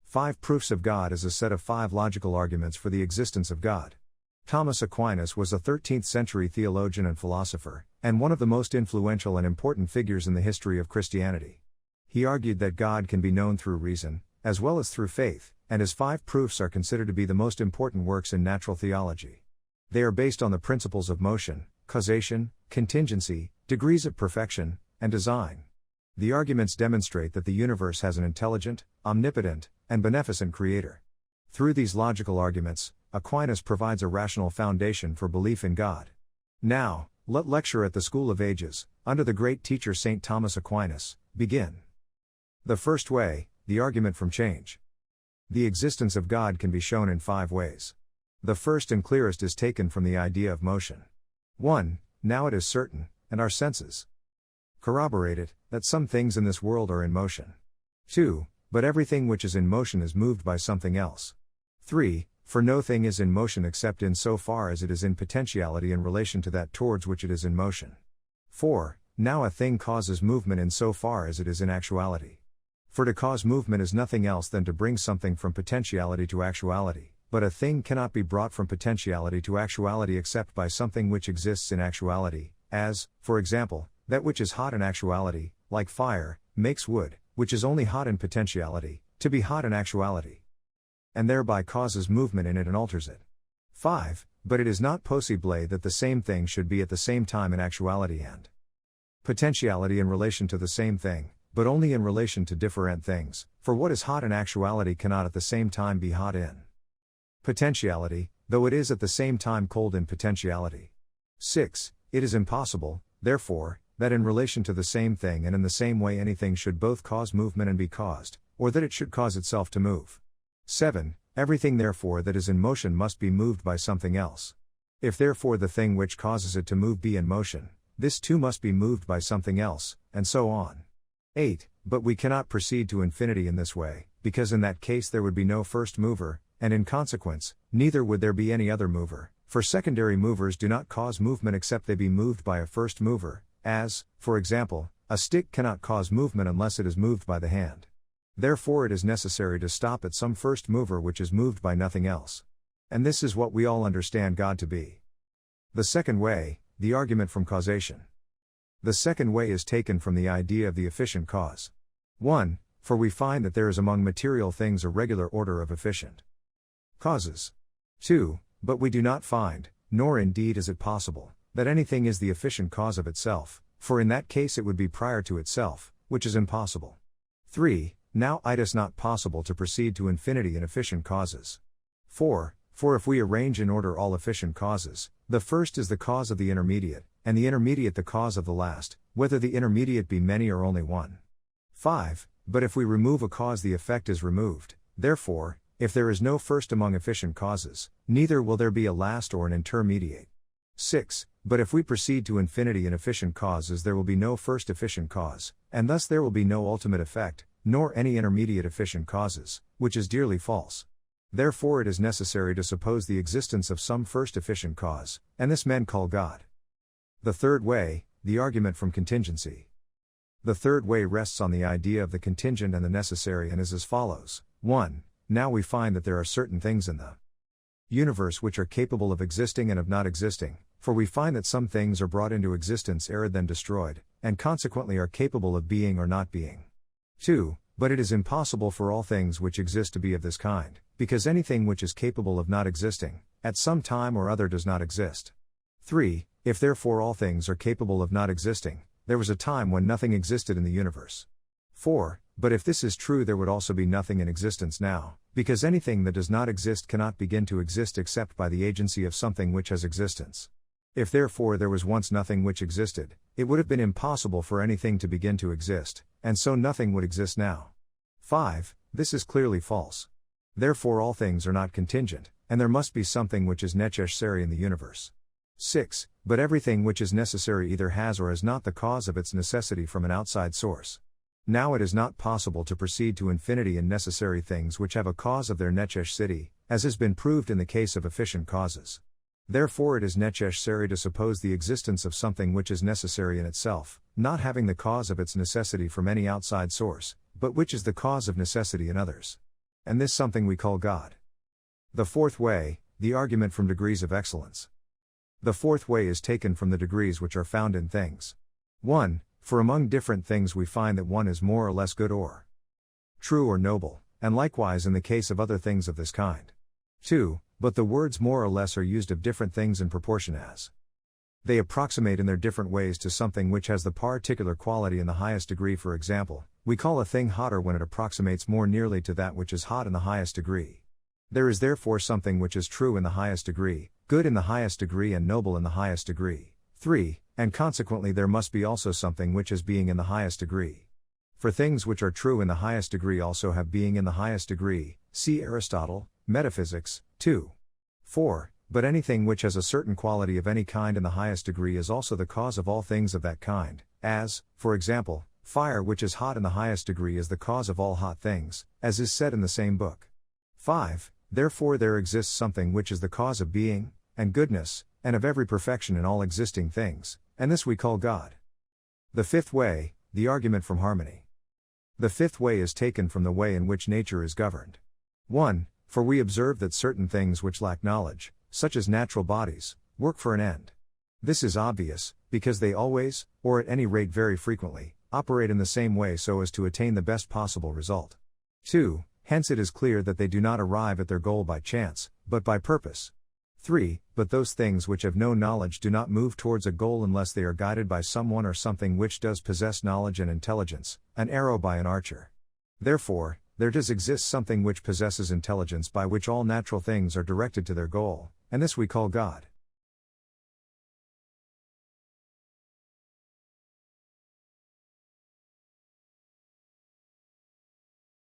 5 Proofs of God is a set of 5 logical arguments for the existence of God. Thomas Aquinas was a 13th century theologian and philosopher, and one of the most influential and important figures in the history of Christianity. He argued that God can be known through reason, as well as through faith, and his 5 proofs are considered to be the most important works in natural theology. They are based on the principles of motion, causation, contingency, degrees of perfection, and design. The arguments demonstrate that the universe has an intelligent, omnipotent, and beneficent creator. Through these logical arguments, Aquinas provides a rational foundation for belief in God. Now, let lecture at the School of Ages, under the great teacher St. Thomas Aquinas, begin. The first way, the argument from change. The existence of God can be shown in 5 ways. The first and clearest is taken from the idea of motion. 1. Now it is certain, and our senses corroborate it, that some things in this world are in motion. 2. But everything which is in motion is moved by something else. 3. For no thing is in motion except in so far as it is in potentiality in relation to that towards which it is in motion. 4. Now a thing causes movement in so far as it is in actuality. For to cause movement is nothing else than to bring something from potentiality to actuality, but a thing cannot be brought from potentiality to actuality except by something which exists in actuality, as, for example, that which is hot in actuality, like fire, makes wood, which is only hot in potentiality, to be hot in actuality, and thereby causes movement in it and alters it. 5. But it is not possible that the same thing should be at the same time in actuality and potentiality in relation to the same thing, but only in relation to different things, for what is hot in actuality cannot at the same time be hot in potentiality, though it is at the same time cold in potentiality. 6. It is impossible, therefore, that in relation to the same thing and in the same way anything should both cause movement and be caused, or that it should cause itself to move. 7. Everything therefore that is in motion must be moved by something else. If therefore the thing which causes it to move be in motion, this too must be moved by something else, and so on. 8. But we cannot proceed to infinity in this way, because in that case there would be no first mover, and in consequence, neither would there be any other mover, for secondary movers do not cause movement except they be moved by a first mover, as, for example, a stick cannot cause movement unless it is moved by the hand. Therefore it is necessary to stop at some first mover which is moved by nothing else. And this is what we all understand God to be. The second way, the argument from causation. The second way is taken from the idea of the efficient cause. 1. For we find that there is among material things a regular order of efficient causes. 2. But we do not find, nor indeed is it possible, that anything is the efficient cause of itself, for in that case it would be prior to itself, which is impossible. 3. Now it is not possible to proceed to infinity in efficient causes. 4. For if we arrange in order all efficient causes, the first is the cause of the intermediate, and the intermediate the cause of the last, whether the intermediate be many or only one. 5. But if we remove a cause the effect is removed, therefore, if there is no first among efficient causes, neither will there be a last or an intermediate. 6. But if we proceed to infinity in efficient causes there will be no first efficient cause, and thus there will be no ultimate effect, nor any intermediate efficient causes, which is dearly false. Therefore it is necessary to suppose the existence of some first efficient cause, and this men call God. The third way, the argument from contingency. The third way rests on the idea of the contingent and the necessary and is as follows. 1. Now we find that there are certain things in the universe which are capable of existing and of not existing, for we find that some things are brought into existence ere then destroyed, and consequently are capable of being or not being. 2. But it is impossible for all things which exist to be of this kind, because anything which is capable of not existing, at some time or other does not exist. 3. If therefore all things are capable of not existing, there was a time when nothing existed in the universe. 4. But if this is true there would also be nothing in existence now, because anything that does not exist cannot begin to exist except by the agency of something which has existence. If therefore there was once nothing which existed, it would have been impossible for anything to begin to exist, and so nothing would exist now. 5. This is clearly false. Therefore all things are not contingent, and there must be something which is necessary in the universe. 6. But everything which is necessary either has or has not the cause of its necessity from an outside source. Now it is not possible to proceed to infinity in necessary things which have a cause of their necessity, as has been proved in the case of efficient causes. Therefore it is necessary to suppose the existence of something which is necessary in itself, not having the cause of its necessity from any outside source, but which is the cause of necessity in others. and this something we call God. The fourth way, the argument from degrees of excellence. The fourth way is taken from the degrees which are found in things. 1. For among different things we find that one is more or less good or true or noble, and likewise in the case of other things of this kind. 2. But the words more or less are used of different things in proportion as they approximate in their different ways to something which has the particular quality in the highest degree. For example, we call a thing hotter when it approximates more nearly to that which is hot in the highest degree. There is therefore something which is true in the highest degree, good in the highest degree, and noble in the highest degree. 3. And consequently there must be also something which has being in the highest degree. For things which are true in the highest degree also have being in the highest degree, see Aristotle, Metaphysics, 2. 4. But anything which has a certain quality of any kind in the highest degree is also the cause of all things of that kind, as, for example, fire which is hot in the highest degree is the cause of all hot things, as is said in the same book. 5. Therefore there exists something which is the cause of being, and goodness, and of every perfection in all existing things, and this we call God. The fifth way, the argument from harmony. The fifth way is taken from the way in which nature is governed. 1. For we observe that certain things which lack knowledge, such as natural bodies, work for an end. This is obvious, because they always, or at any rate very frequently, operate in the same way so as to attain the best possible result. 2. Hence it is clear that they do not arrive at their goal by chance, but by purpose. 3. But those things which have no knowledge do not move towards a goal unless they are guided by someone or something which does possess knowledge and intelligence, an arrow by an archer. Therefore, there does exist something which possesses intelligence by which all natural things are directed to their goal, and this we call God.